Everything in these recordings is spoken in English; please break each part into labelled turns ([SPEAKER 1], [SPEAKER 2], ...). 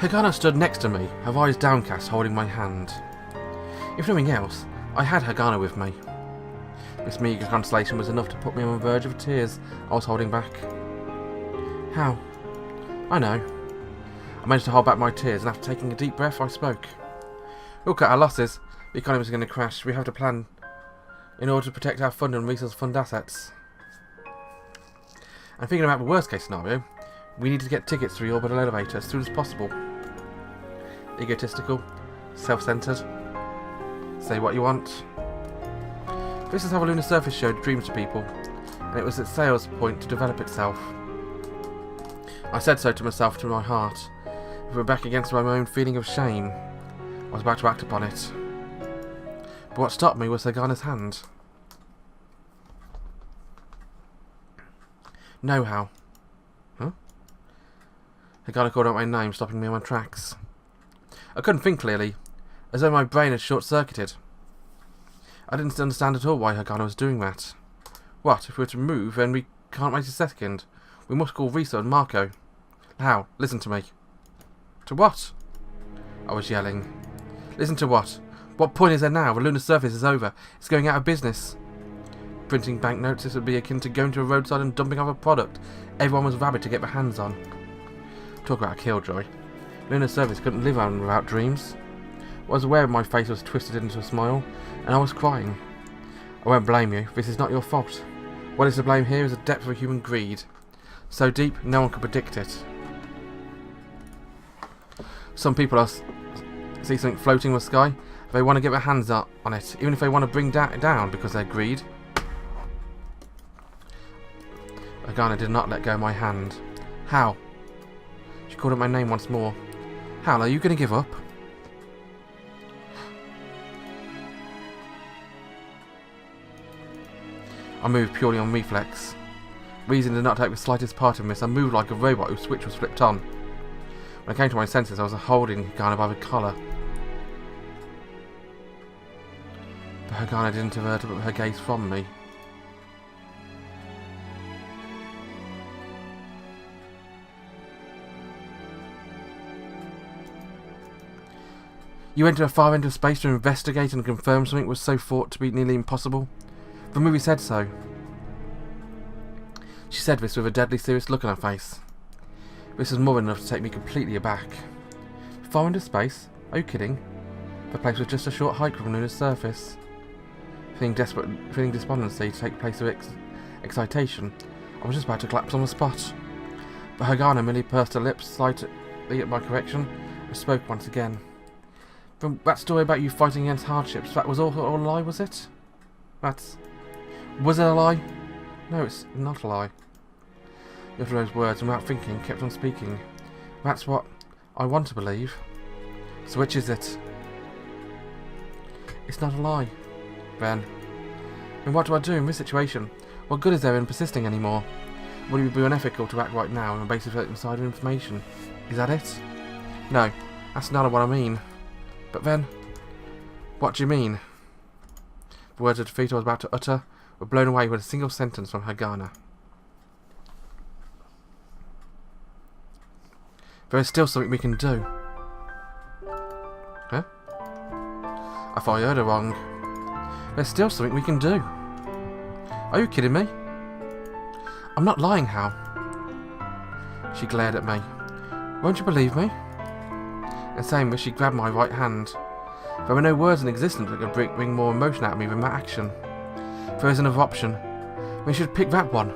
[SPEAKER 1] Hagana stood next to me, her eyes downcast, holding my hand. If nothing else, I had Hagana with me. This meagre consolation was enough to put me on the verge of tears I was holding back. How? I know. I managed to hold back my tears, and after taking a deep breath, I spoke. We'll cut our losses. The economy is going to crash. We have to plan in order to protect our fund and resource fund assets. I'm thinking about the worst case scenario. We need to get tickets to the orbital elevator as soon as possible. Egotistical, self-centered. Say what you want. This is how the lunar surface showed dreams to people, and it was its sales point to develop itself. I said so to myself, to my heart. If we were back against my own feeling of shame, I was about to act upon it. But what stopped me was Hagana's hand. No, how? Huh? Hagana called out my name, stopping me in my tracks. I couldn't think clearly, as though my brain had short-circuited. I didn't understand at all why Hagana was doing that. What, if we were to move, then we can't wait a second. We must call Risa and Marco. How? Listen to me. To what? I was yelling. Listen to what? What point is there now? The lunar surface is over. It's going out of business. Printing banknotes, this would be akin to going to a roadside and dumping off a product everyone was rabid to get their hands on. Talk about a killjoy. Lunar surface couldn't live on without dreams. I was aware my face was twisted into a smile, and I was crying. I won't blame you. This is not your fault. What is to blame here is the depth of human greed. So deep, no one could predict it. Some people see something floating in the sky, they want to get their hands on it, even if they want to bring it down because they're greed. Hagana did not let go of my hand. How? She called out my name once more. Hal, are you going to give up? I moved purely on reflex. Reason did not take the slightest part in this. I moved like a robot whose switch was flipped on. When I came to my senses, I was holding Hagana by the collar. But Hagana didn't avert her gaze from me. You went to the far end of space to investigate and confirm something was so thought to be nearly impossible. The movie said so. She said this with a deadly serious look on her face. This was more than enough to take me completely aback. Far into space? Are you kidding? The place was just a short hike from the lunar surface. Feeling despondency to take place of excitation, I was just about to collapse on the spot. But Hagana merely pursed her lips slightly at my correction and spoke once again. From that story about you fighting against hardships, that was all a lie, was it? Was it a lie? No, it's not a lie. He uttered those words and without thinking kept on speaking. That's what I want to believe. So which is it? It's not a lie. Then what do I do in this situation? What good is there in persisting anymore? Would it be unethical to act right now on the basis of insider information? Is that it? No, that's not what I mean. But then, what do you mean? The words of defeat I was about to utter were blown away with a single sentence from Hagana. There is still something we can do. Huh? I thought I heard her wrong. There's still something we can do. Are you kidding me? I'm not lying, Hal. She glared at me. Won't you believe me? And saying this, she grabbed my right hand. There were no words in existence that could bring more emotion out of me than that action. There is another option. We should pick that one.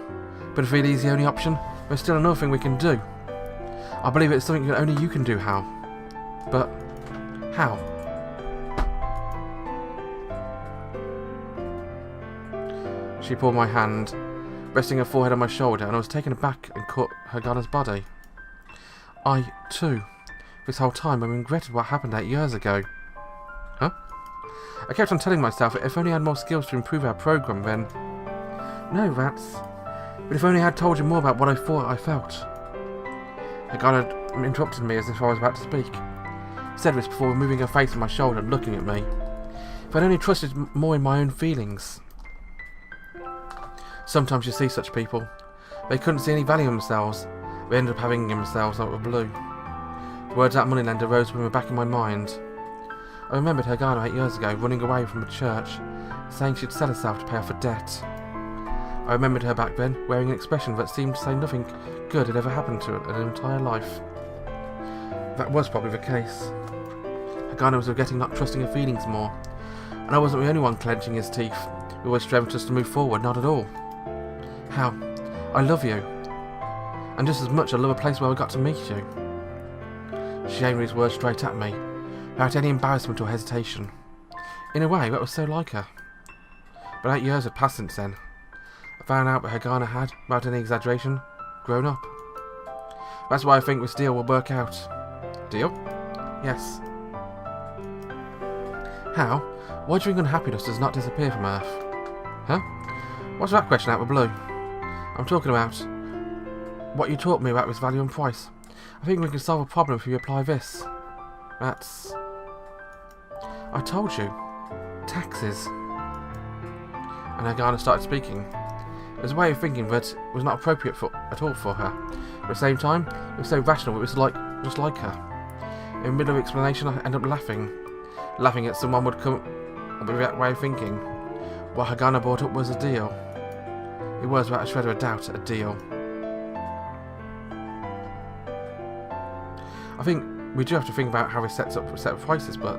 [SPEAKER 1] But if it is the only option, there's still another thing we can do. I believe it's something that only you can do, Hal. But how? She pulled my hand, resting her forehead on my shoulder, and I was taken aback and caught Hagana's body. I, too, this whole time, I regretted what happened 8 years ago. Huh? I kept on telling myself that if only I had more skills to improve our program, then... No, that's... But if only I had told you more about what I thought I felt. Hagana interrupted me as if I was about to speak. Said this before removing her face from my shoulder and looking at me. If I'd only trusted more in my own feelings. Sometimes you see such people. They couldn't see any value in themselves. They ended up having themselves out of the blue. The words that moneylender rose from the back of my mind. I remembered Hagana 8 years ago, running away from a church, saying she'd sell herself to pay off a debt. I remembered her back then, wearing an expression that seemed to say nothing good had ever happened to her in her entire life. That was probably the case. Hagana was regretting not trusting her feelings more, and I wasn't the only one clenching his teeth, who was striving just to move forward, not at all. How? I love you. And just as much I love a place where I got to meet you. She aimed his words straight at me, without any embarrassment or hesitation. In a way, that was so like her. But 8 years had passed since then. I found out that Hagana had, without any exaggeration, grown up. That's why I think this deal will work out. Deal? Yes. How? Why do you think unhappiness does not disappear from Earth? Huh? What's that question out of the blue? I'm talking about what you taught me about this value and price. I think we can solve a problem if you apply this. That's... I told you. Taxes. And Hagana started speaking. It was a way of thinking that was not appropriate at all for her. But at the same time, it was so rational it was just like her. In the middle of explanation, I ended up laughing. Laughing at someone would come up with that way of thinking. What Hagana brought up was a deal. It was, without a shred of a doubt, a deal. I think we do have to think about how he sets up a set of prices, but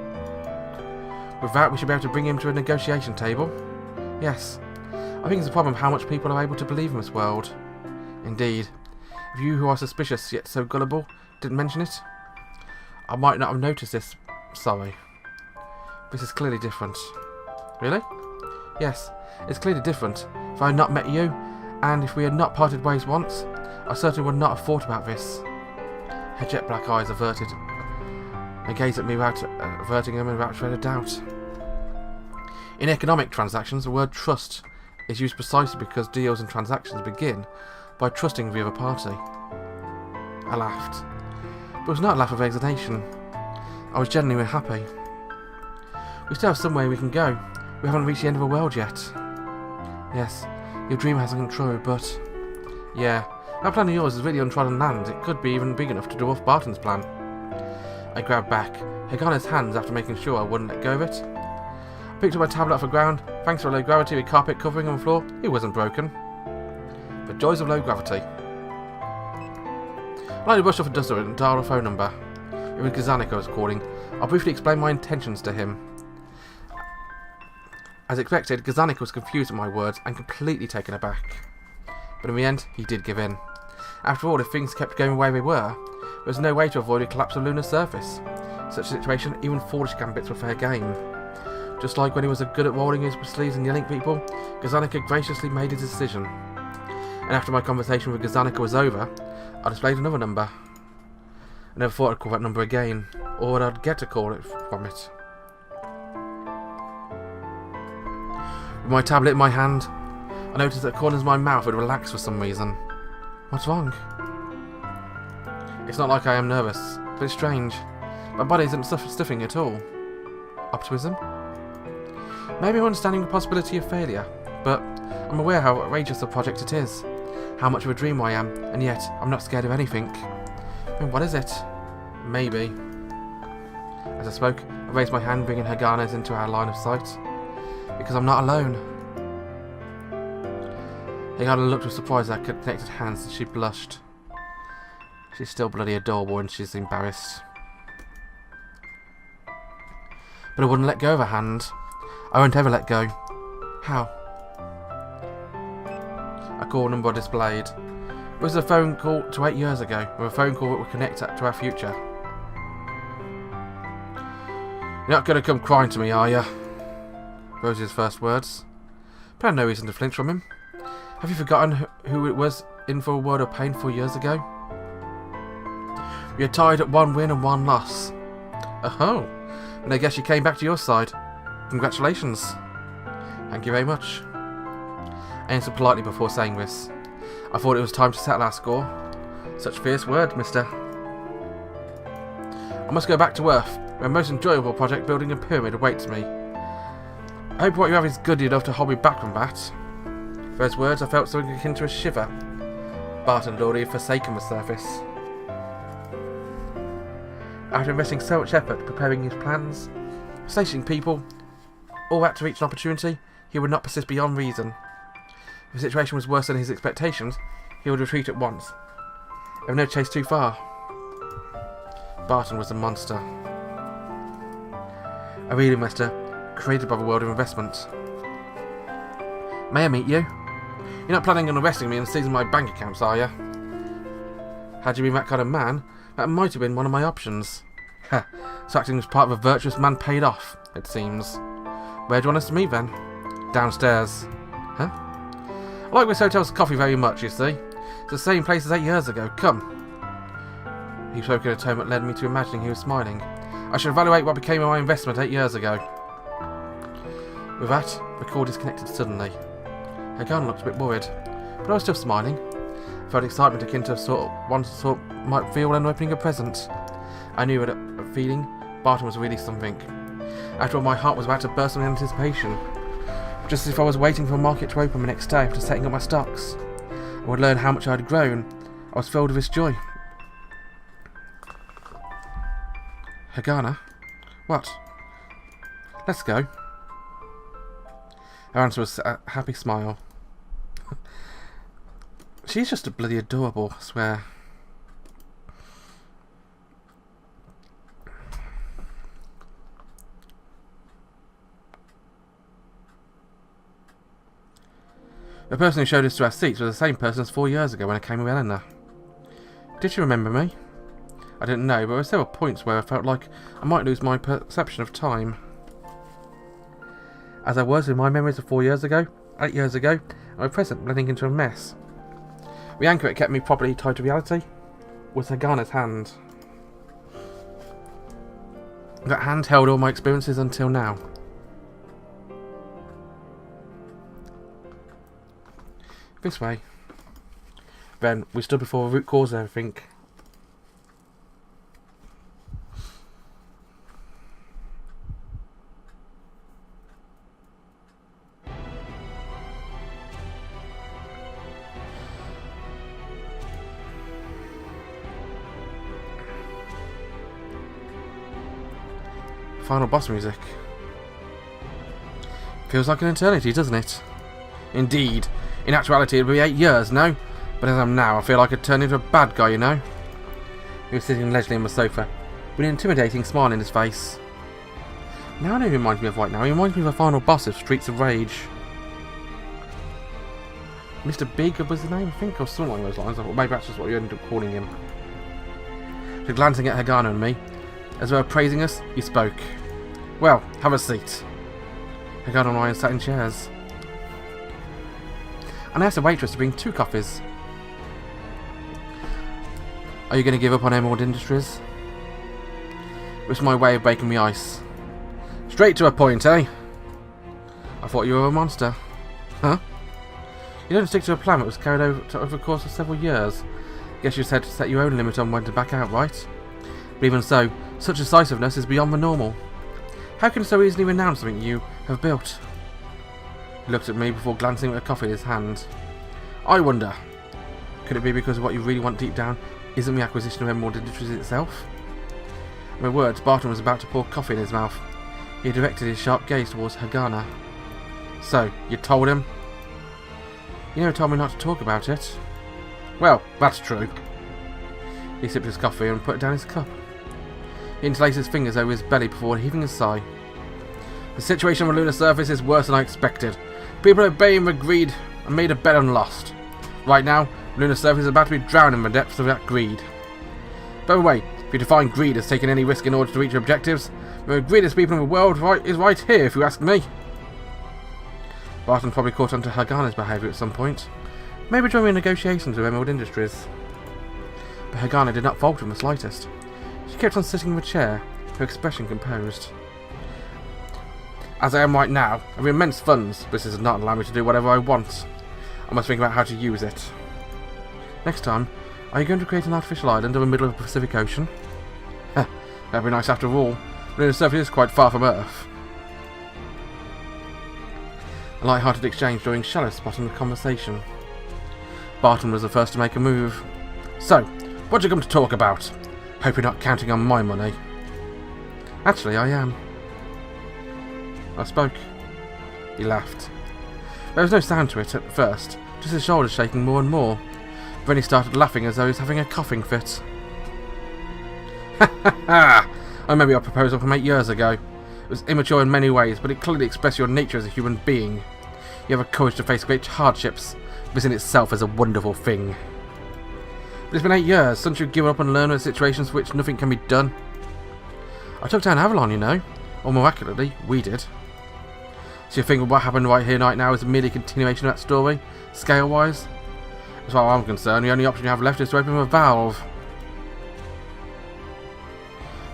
[SPEAKER 1] with that we should be able to bring him to a negotiation table. Yes. I think it's a problem how much people are able to believe in this world. Indeed. If you who are suspicious yet so gullible didn't mention it, I might not have noticed this. Sorry. This is clearly different. Really? Yes, it's clearly different. If I had not met you, and if we had not parted ways once, I certainly would not have thought about this. Her jet black eyes averted. They gazed at me without averting them without a shred of doubt. In economic transactions, the word trust is used precisely because deals and transactions begin by trusting the other party. I laughed. But it was not a laugh of hesitation. I was genuinely happy. We still have somewhere we can go. We haven't reached the end of the world yet. Yes, your dream hasn't come true, but... Yeah, that plan of yours is really untrodden land. It could be even big enough to dwarf Barton's plan. I grabbed back, Hagana's hands after making sure I wouldn't let go of it. I picked up my tablet off the ground. Thanks to a low gravity with carpet covering on the floor, it wasn't broken. The joys of low gravity. I lightly brushed off a duster and dialed a phone number. It was Gazanik I was calling. I briefly explained my intentions to him. As expected, Gazanik was confused at my words and completely taken aback. But in the end, he did give in. After all, if things kept going the way they were, there was no way to avoid a collapse of the lunar surface. In such a situation, even foolish gambits were fair game. Just like when he was good at rolling his sleeves and yelling at people, Gazanik had graciously made his decision. And after my conversation with Gazanik was over, I displayed another number. I never thought I'd call that number again, or that I'd get a call from it. With my tablet in my hand, I noticed that the corners of my mouth would relax for some reason. What's wrong? It's not like I am nervous, but it's strange. My body isn't stiffing at all. Optimism? Maybe I'm understanding the possibility of failure, but I'm aware how outrageous a project it is, how much of a dream I am, and yet I'm not scared of anything. I mean, what is it? Maybe. As I spoke, I raised my hand, bringing Hagana's into our line of sight. Because I'm not alone. Hagana looked with surprise at our connected hands and she blushed. She's still bloody adorable and she's embarrassed. But I wouldn't let go of her hand. I won't ever let go. How? A call number displayed. It was a phone call to 8 years ago, with a phone call that would connect to our future. You're not going to come crying to me, are you? Rosie's first words. But I had no reason to flinch from him. Have you forgotten who it was in for a world of pain 4 years ago? We are tied at 1 win and 1 loss. Oh, and I guess you came back to your side. Congratulations. Thank you very much. I answered politely before saying this. I thought it was time to settle our score. Such fierce words, mister. I must go back to Earth, where a most enjoyable project building a pyramid awaits me. I hope what you have is good enough to hold me back from that. For those words, I felt something akin to a shiver. Bart and Laurie had forsaken the surface. After investing so much effort preparing his plans, stationing people, all that to reach an opportunity, he would not persist beyond reason. If the situation was worse than his expectations, he would retreat at once. If no chase too far. Barton was a monster. A real investor, created by the World of Investment. May I meet you? You're not planning on arresting me and seizing my bank accounts, are you? Had you been that kind of man, that might have been one of my options. Ha! So acting as part of a virtuous man paid off, it seems. Where do you want us to meet then? Downstairs. Huh? I like this hotel's coffee very much, you see. It's the same place as 8 years ago. Come. He spoke in a tone that led me to imagining he was smiling. I should evaluate what became of my investment 8 years ago. With that, the call disconnected suddenly. Hagan looked a bit worried, but I was still smiling. I felt excitement akin to one sort might feel when opening a present. I knew that a feeling Barton was really something. After all, my heart was about to burst with anticipation. Just as if I was waiting for the market to open the next day after setting up my stocks. I would learn how much I had grown. I was filled with this joy. Hagana? What? Let's go. Her answer was a happy smile. She's just bloody adorable, I swear. The person who showed us to our seats was the same person as 4 years ago when I came with Eleanor. Did she remember me? I didn't know, but there were several points where I felt like I might lose my perception of time. As I was with my memories of 4 years ago, 8 years ago, and my present blending into a mess. The anchor that kept me properly tied to reality was Hagana's hand. That hand held all my experiences until now. This way. Then we stood before the root cause of everything. Final boss music. Feels like an eternity, doesn't it? Indeed. In actuality, it'll be 8 years, no? But as I'm now, I feel like I'd turn into a bad guy, you know? He was sitting leisurely on the sofa, with an intimidating smile in his face. Now I know he reminds me of right now. He reminds me of the final boss of Streets of Rage. Mr. Big was the name, I think, or something along those lines. Or maybe that's just what you ended up calling him. So glancing at Hagana and me, as well praising us, he spoke. Well, have a seat. Hagana and I sat in chairs. And I asked the waitress to bring 2 coffees. Are you going to give up on Emerald Industries? It was my way of breaking the ice. Straight to a point, eh? I thought you were a monster. Huh? You don't stick to a plan that was carried over the course of several years. Guess you said to set your own limit on when to back out, right? But even so, such decisiveness is beyond the normal. How can you so easily renounce something you have built? He looked at me before glancing at a coffee in his hand. I wonder, could it be because of what you really want deep down isn't the acquisition of Emerald Industries itself? In my words, Barton was about to pour coffee in his mouth. He directed his sharp gaze towards Hagana. So, you told him? You never told me not to talk about it. Well, that's true. He sipped his coffee and put down his cup. He interlaced his fingers over his belly before heaving a sigh. The situation on the lunar surface is worse than I expected. People are obeying their greed and made a bet on lost. Right now, the lunar surface is about to be drowned in the depths of that greed. By the way, if you define greed as taking any risk in order to reach your objectives, the greediest people in the world is right here, if you ask me. Barton probably caught on to Hagana's behaviour at some point. Maybe during negotiations with Emerald Industries. But Hagana did not falter in the slightest. She kept on sitting in the chair, her expression composed. As I am right now, I have immense funds, but this does not allow me to do whatever I want. I must think about how to use it. Next time, are you going to create an artificial island in the middle of the Pacific Ocean? Heh, that'd be nice after all. The lunar surface is quite far from Earth. A light-hearted exchange during shallow spot in the conversation. Barton was the first to make a move. So, what do you come to talk about? Hope you're not counting on my money. Actually, I am. I spoke. He laughed. There was no sound to it at first, just his shoulders shaking more and more. Then he started laughing as though he was having a coughing fit. Ha ha ha! I remember your proposal from 8 years ago. It was immature in many ways, but it clearly expressed your nature as a human being. You have a courage to face great hardships. This in itself is a wonderful thing. But it's been 8 years since you've given up and learned of situations for which nothing can be done. I took down Avalon, you know. Or more accurately, we did. So you think what happened right here right now is merely a continuation of that story, scale-wise? As far as I'm concerned, the only option you have left is to open a valve.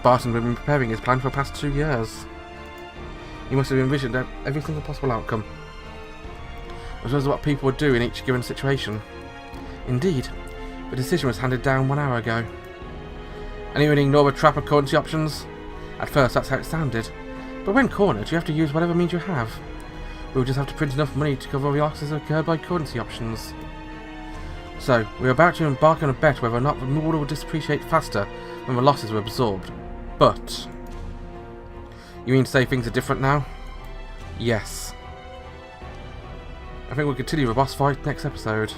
[SPEAKER 1] Barton's been preparing his plan for the past 2 years. He must have envisioned every single possible outcome, as well as what people would do in each given situation. Indeed, the decision was handed down 1 hour ago. And even ignore the trap of currency options? At first that's how it sounded, but when cornered you have to use whatever means you have. We will just have to print enough money to cover the losses incurred by currency options. So, we are about to embark on a bet whether or not the model will depreciate faster when the losses are absorbed. But... You mean to say things are different now? Yes. I think we'll continue the boss fight next episode.